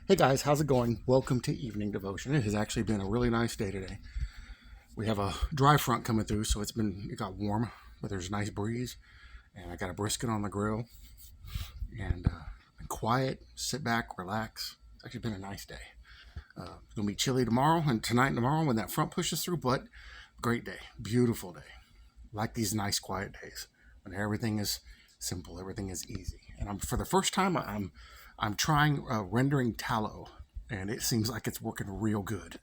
Hey guys, how's it going? Welcome to Evening Devotion. It has actually been a really nice day today. We have a dry front coming through, so it got warm, but there's a nice breeze, and I got a brisket on the grill, and been quiet, sit back, relax. It's actually been a nice day. It's gonna be chilly tomorrow and tonight and tomorrow when that front pushes through, but great day, beautiful day. Like these nice quiet days when everything is simple, everything is easy. And for the first time, I'm trying rendering tallow, and it seems like it's working real good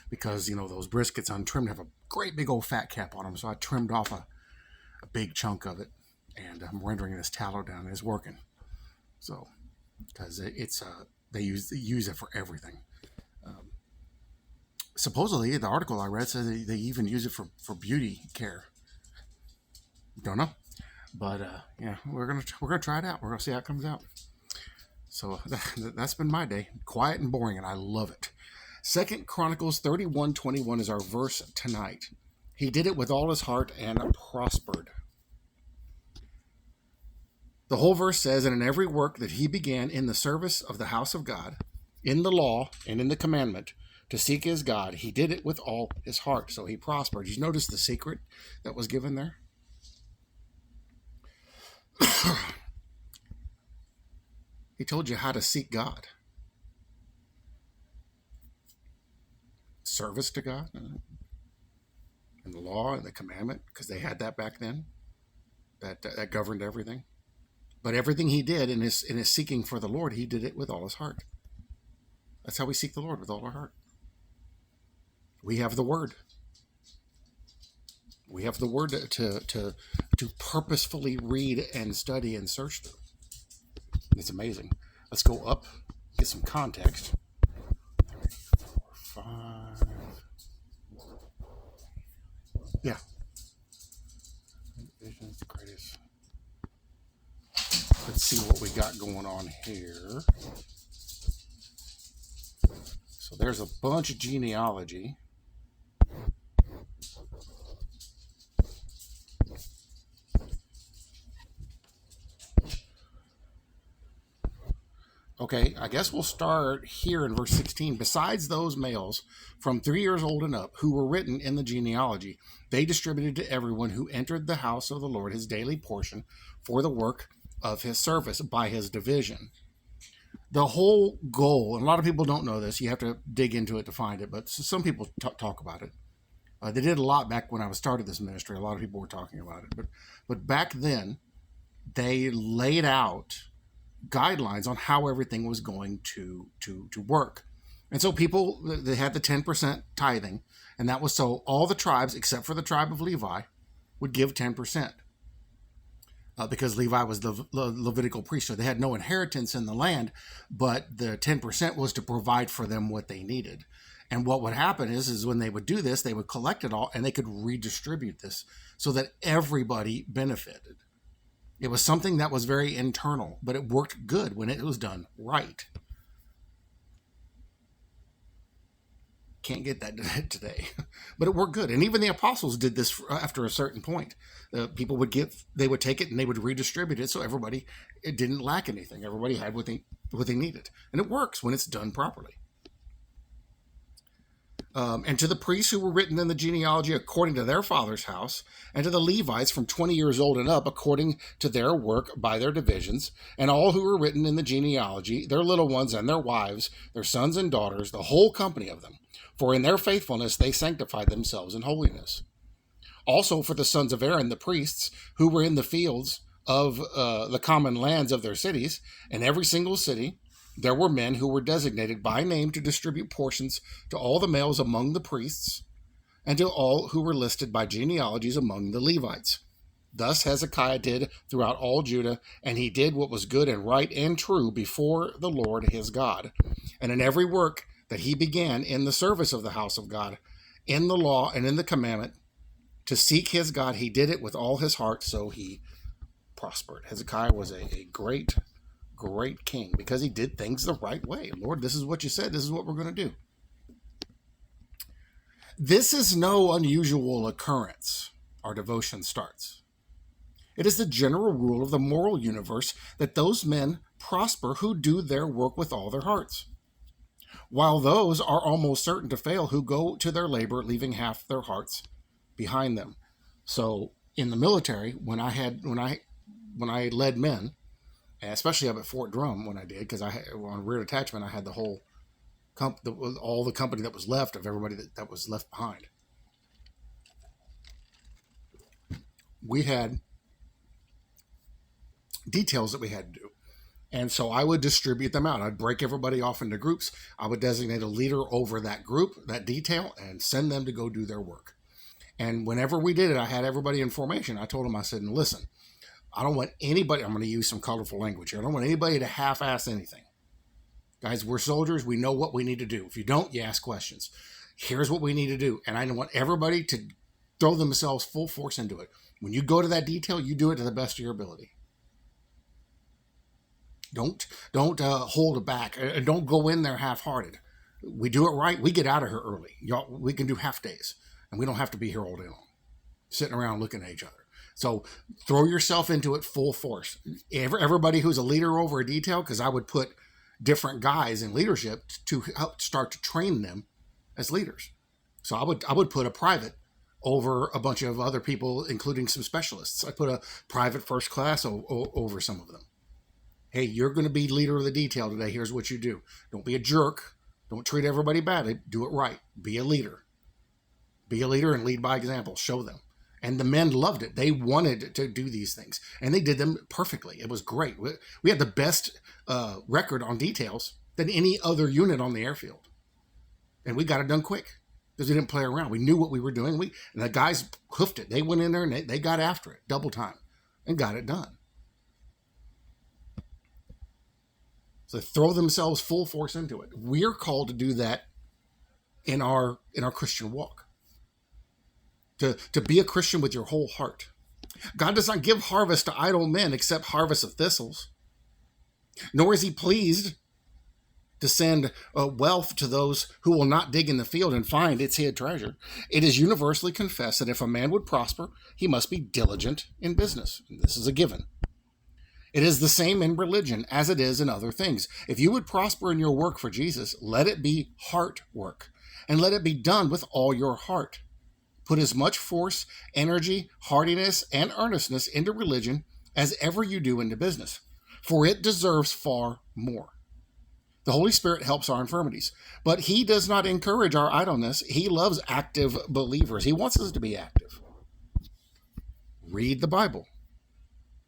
because those briskets untrimmed have a great big old fat cap on them. So I trimmed off a big chunk of it, and I'm rendering this tallow down, and it's working. So because they use it for everything. Supposedly, the article I read says they even use it for beauty care. Don't know, but yeah, we're gonna try it out. We're gonna see how it comes out. So that's been my day, quiet and boring, and I love it. 2 Chronicles 31:21 is our verse tonight. He did it with all his heart and prospered. The whole verse says, and in every work that he began in the service of the house of God, in the law and in the commandment, to seek his God, he did it with all his heart. So he prospered. Did you notice the secret that was given there? He told you how to seek God. Service to God, and the law and the commandment, because they had that back then. That governed everything. But everything he did in his seeking for the Lord, he did it with all his heart. That's how we seek the Lord, with all our heart. We have the Word. We have the Word to purposefully read and study and search through. It's amazing. Let's go up, get some context. 3, 4, 5. Yeah. Vision's the greatest. Let's see what we got going on here. So there's a bunch of genealogy. Okay, I guess we'll start here in verse 16. Besides those males from 3 years old and up who were written in the genealogy, they distributed to everyone who entered the house of the Lord his daily portion for the work of his service by his division. The whole goal, and a lot of people don't know this, you have to dig into it to find it, but some people talk about it. They did a lot back when I started this ministry. A lot of people were talking about it. But back then, they laid out guidelines on how everything was going to work. And so they had the 10% tithing, and that was so all the tribes, except for the tribe of Levi, would give 10%. Because Levi was the Levitical priesthood. They had no inheritance in the land, but the 10% was to provide for them what they needed. And what would happen is when they would do this, they would collect it all, and they could redistribute this so that everybody benefited. It was something that was very internal, but it worked good when it was done right. Can't get that today, but it worked good. And even the apostles did this after a certain point. People would they would take it and they would redistribute it so it didn't lack anything. Everybody had what they needed. And it works when it's done properly. And to the priests who were written in the genealogy according to their father's house, and to the Levites from 20 years old and up according to their work by their divisions, and all who were written in the genealogy, their little ones and their wives, their sons and daughters, the whole company of them. For in their faithfulness they sanctified themselves in holiness. Also for the sons of Aaron, the priests, who were in the fields of the common lands of their cities, in every single city, there were men who were designated by name to distribute portions to all the males among the priests and to all who were listed by genealogies among the Levites. Thus Hezekiah did throughout all Judah, and he did what was good and right and true before the Lord his God. And in every work that he began in the service of the house of God, in the law and in the commandment, to seek his God, he did it with all his heart, so he prospered. Hezekiah was a great king because he did things the right way. Lord, this is what you said. This is what we're going to do. This is no unusual occurrence. Our devotion starts. It is the general rule of the moral universe that those men prosper who do their work with all their hearts. while those are almost certain to fail who go to their labor leaving half their hearts behind them. So in the military, when I led men, especially up at Fort Drum when I did, because on rear detachment I had the whole all the company that was left of everybody that was left behind. We had details that we had to do. And so I would distribute them out. I'd break everybody off into groups. I would designate a leader over that group, that detail, and send them to go do their work. And whenever we did it, I had everybody in formation. I told them, I said, listen, I don't want anybody, I'm going to use some colorful language here. I don't want anybody to half-ass anything. Guys, we're soldiers. We know what we need to do. If you don't, you ask questions. Here's what we need to do. And I want everybody to throw themselves full force into it. When you go to that detail, you do it to the best of your ability. Don't hold it back. Don't go in there half-hearted. We do it right. We get out of here early. We can do half days, and we don't have to be here all day long, sitting around looking at each other. So throw yourself into it full force. Everybody who's a leader over a detail, because I would put different guys in leadership to help start to train them as leaders. So I would put a private over a bunch of other people, including some specialists. I put a private first class over some of them. Hey, you're going to be leader of the detail today. Here's what you do. Don't be a jerk. Don't treat everybody badly. Do it right. Be a leader. Be a leader and lead by example. Show them. And the men loved it. They wanted to do these things. And they did them perfectly. It was great. We had the best record on details than any other unit on the airfield. And we got it done quick because we didn't play around. We knew what we were doing. And the guys hoofed it. They went in there and they got after it double time and got it done. So they throw themselves full force into it. We're called to do that in our Christian walk. To be a Christian with your whole heart. God does not give harvest to idle men except harvest of thistles. Nor is he pleased to send wealth to those who will not dig in the field and find its hid treasure. It is universally confessed that if a man would prosper, he must be diligent in business. This is a given. It is the same in religion as it is in other things. If you would prosper in your work for Jesus, let it be heart work, and let it be done with all your heart. Put as much force, energy, heartiness, and earnestness into religion as ever you do into business, for it deserves far more. The Holy Spirit helps our infirmities, but he does not encourage our idleness. He loves active believers. He wants us to be active. Read the Bible.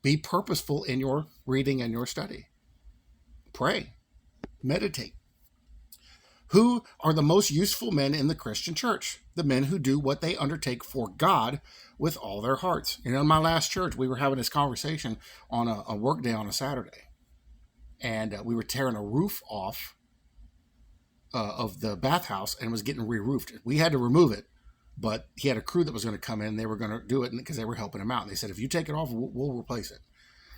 Be purposeful in your reading and your study. Pray. Meditate. Who are the most useful men in the Christian church? The men who do what they undertake for God with all their hearts. In my last church, we were having this conversation on a work day on a Saturday. And we were tearing a roof off of the bathhouse and it was getting re-roofed. We had to remove it. But he had a crew that was going to come in. They were going to do it because they were helping him out. And they said, if you take it off, we'll replace it.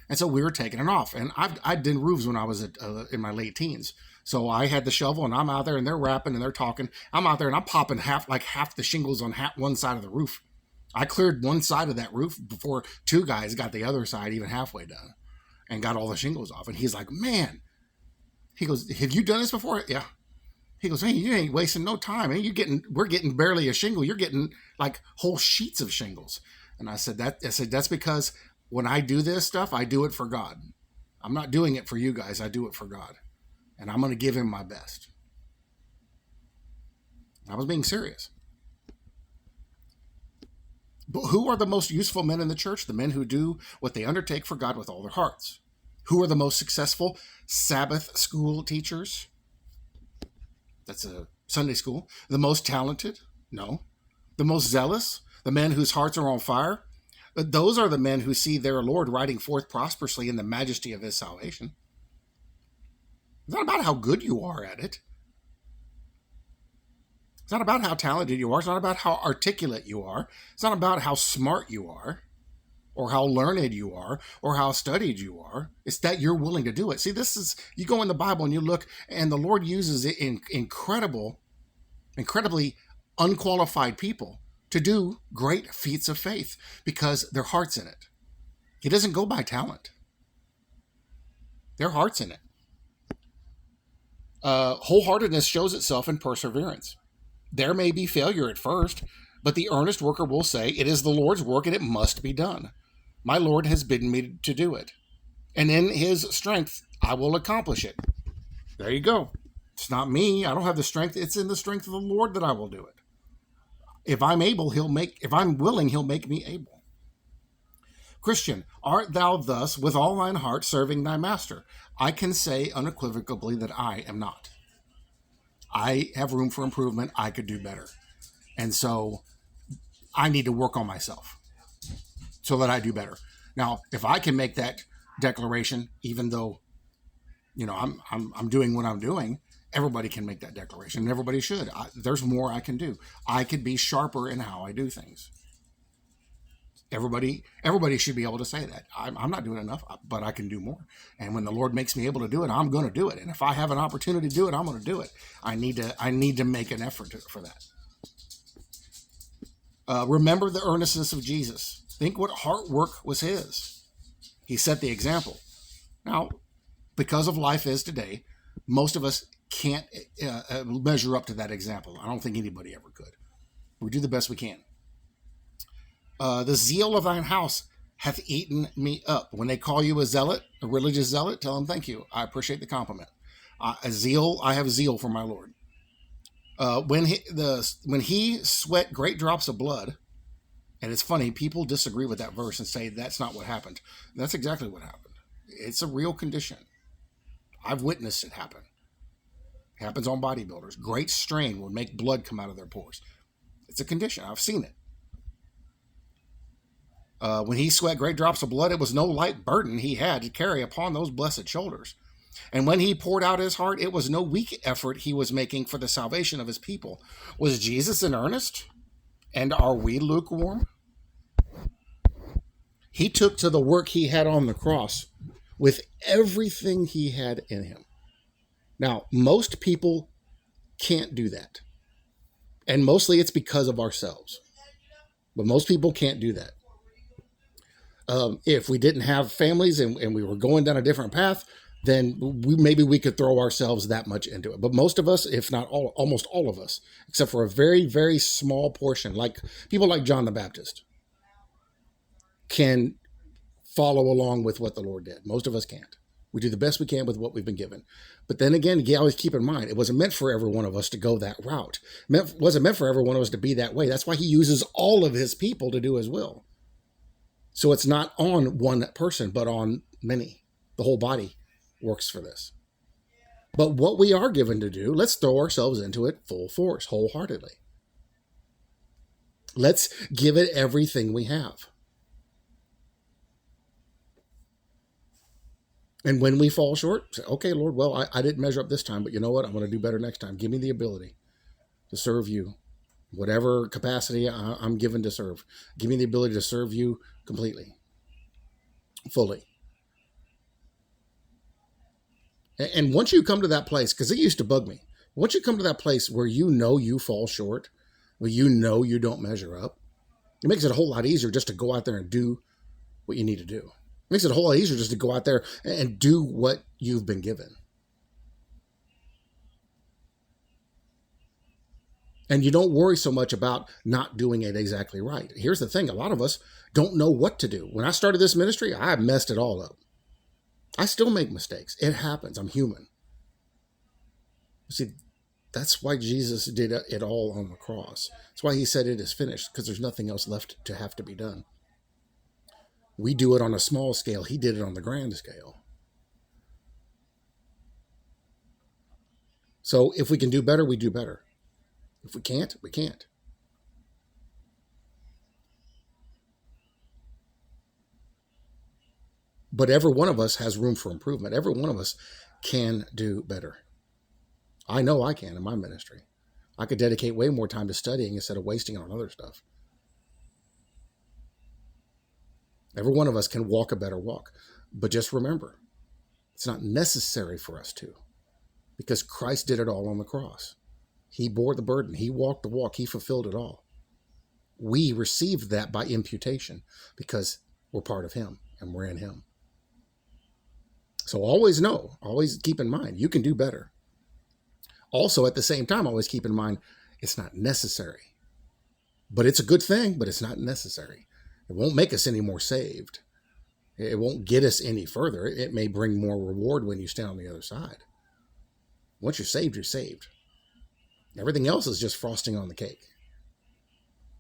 And so we were taking it off. And I did roofs when I was in my late teens. So I had the shovel and I'm out there and they're rapping and they're talking. I'm out there and I'm popping half the shingles on one side of the roof. I cleared one side of that roof before two guys got the other side even halfway done and got all the shingles off. And he's like, man, he goes, have you done this before? Yeah. He goes, hey, you ain't wasting no time. We're getting barely a shingle. You're getting like whole sheets of shingles. And I said, that's because when I do this stuff, I do it for God. I'm not doing it for you guys. I do it for God. And I'm going to give him my best. I was being serious. But who are the most useful men in the church? The men who do what they undertake for God with all their hearts. Who are the most successful Sabbath school teachers? That's a Sunday school. The most talented? No. The most zealous? The men whose hearts are on fire? Those are the men who see their Lord riding forth prosperously in the majesty of his salvation. It's not about how good you are at it. It's not about how talented you are. It's not about how articulate you are. It's not about how smart you are or how learned you are or how studied you are. It's that you're willing to do it. See, you go in the Bible and you look, and the Lord uses it in incredibly unqualified people to do great feats of faith because their heart's in it. He doesn't go by talent. Their heart's in it. Wholeheartedness shows itself in perseverance. There may be failure at first, but the earnest worker will say, "It is the Lord's work and it must be done. My Lord has bidden me to do it. And in his strength, I will accomplish it." There you go. It's not me. I don't have the strength. It's in the strength of the Lord that I will do it. If I'm willing, he'll make me able. Christian, art thou thus with all thine heart serving thy master? I can say unequivocally that I am not. I have room for improvement. I could do better. And so I need to work on myself so that I do better. Now, if I can make that declaration, even though, I'm doing what I'm doing, everybody can make that declaration, and everybody should. There's more I can do. I could be sharper in how I do things. Everybody should be able to say that. I'm not doing enough, but I can do more. And when the Lord makes me able to do it, I'm going to do it. And if I have an opportunity to do it, I'm going to do it. I need to make an effort for that. Remember the earnestness of Jesus. Think what heart work was his. He set the example. Now, because of life is today, most of us can't measure up to that example. I don't think anybody ever could. We do the best we can. The zeal of thine house hath eaten me up. When they call you a zealot, a religious zealot, tell them thank you. I appreciate the compliment. I have zeal for my Lord. When he sweat great drops of blood, and it's funny, people disagree with that verse and say that's not what happened. That's exactly what happened. It's a real condition. I've witnessed it happen. It happens on bodybuilders. Great strain will make blood come out of their pores. It's a condition. I've seen it. When he sweat great drops of blood, it was no light burden he had to carry upon those blessed shoulders. And when he poured out his heart, it was no weak effort he was making for the salvation of his people. Was Jesus in earnest? And are we lukewarm? He took to the work he had on the cross with everything he had in him. Now, most people can't do that. And mostly it's because of ourselves. But most people can't do that. If we didn't have families and we were going down a different path, then maybe we could throw ourselves that much into it. But most of us, if not all, almost all of us, except for a very, very small portion, like people like John the Baptist, can follow along with what the Lord did. Most of us can't. We do the best we can with what we've been given. But then again, you always keep in mind, it wasn't meant for every one of us to go that route. It wasn't meant for every one of us to be that way. That's why he uses all of his people to do his will. So it's not on one person, but on many. The whole body works for this. But what we are given to do, let's throw ourselves into it full force, wholeheartedly. Let's give it everything we have. And when we fall short, say, okay, Lord, well, I didn't measure up this time, but you know what? I'm going to do better next time. Give me the ability to serve you. Whatever capacity I'm given to serve. Give me the ability to serve you completely, fully. And once you come to that place, because it used to bug me, once you come to that place where you know you fall short, where you know you don't measure up, it makes it a whole lot easier just to go out there and do what you need to do. It makes it a whole lot easier just to go out there and do what you've been given. And you don't worry so much about not doing it exactly right. Here's the thing. A lot of us don't know what to do. When I started this ministry, I messed it all up. I still make mistakes. It happens. I'm human. See, that's why Jesus did it all on the cross. That's why he said it is finished, because there's nothing else left to have to be done. We do it on a small scale. He did it on the grand scale. So if we can do better, we do better. If we can't, we can't. But every one of us has room for improvement. Every one of us can do better. I know I can in my ministry. I could dedicate way more time to studying instead of wasting it on other stuff. Every one of us can walk a better walk. But just remember, it's not necessary for us to, because Christ did it all on the cross. He bore the burden. He walked the walk. He fulfilled it all. We received that by imputation because we're part of him and we're in him. So always know, always keep in mind, you can do better. Also, at the same time, always keep in mind, it's not necessary. But it's a good thing, but it's not necessary. It won't make us any more saved. It won't get us any further. It may bring more reward when you stand on the other side. Once you're saved, you're saved. Everything else is just frosting on the cake.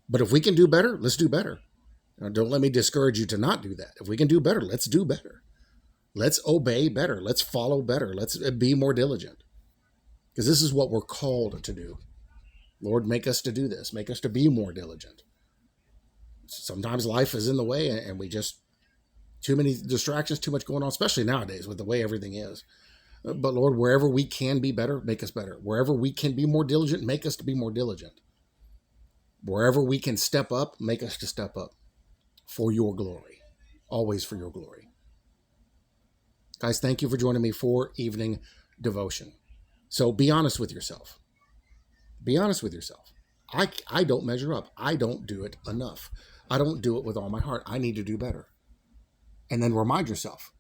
But if we can do better, let's do better. Now, don't let me discourage you to not do that. If we can do better, let's do better. Let's obey better. Let's follow better. Let's be more diligent. Because this is what we're called to do. Lord, make us to do this. Make us to be more diligent. Sometimes life is in the way and we just, too many distractions, too much going on, especially nowadays with the way everything is. But Lord, wherever we can be better, make us better. Wherever we can be more diligent, make us to be more diligent. Wherever we can step up, make us to step up for your glory. Always for your glory. Guys, thank you for joining me for evening devotion. So be honest with yourself. Be honest with yourself. I don't measure up. I don't do it enough. I don't do it with all my heart. I need to do better. And then remind yourself,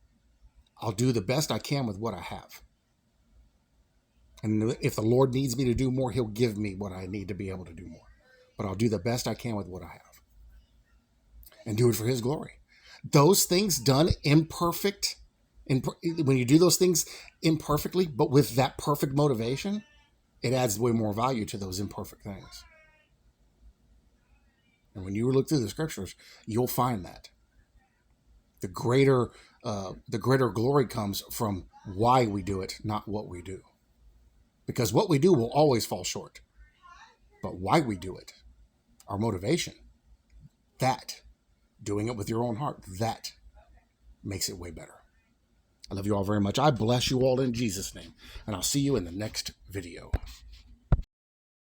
I'll do the best I can with what I have. And if the Lord needs me to do more, he'll give me what I need to be able to do more. But I'll do the best I can with what I have. And do it for his glory. Those things done imperfect, when you do those things imperfectly, but with that perfect motivation, it adds way more value to those imperfect things. And when you look through the scriptures, you'll find that. The greater glory comes from why we do it, not what we do. Because what we do will always fall short. But why we do it, our motivation, that, doing it with your own heart, that makes it way better. I love you all very much. I bless you all in Jesus' name. And I'll see you in the next video.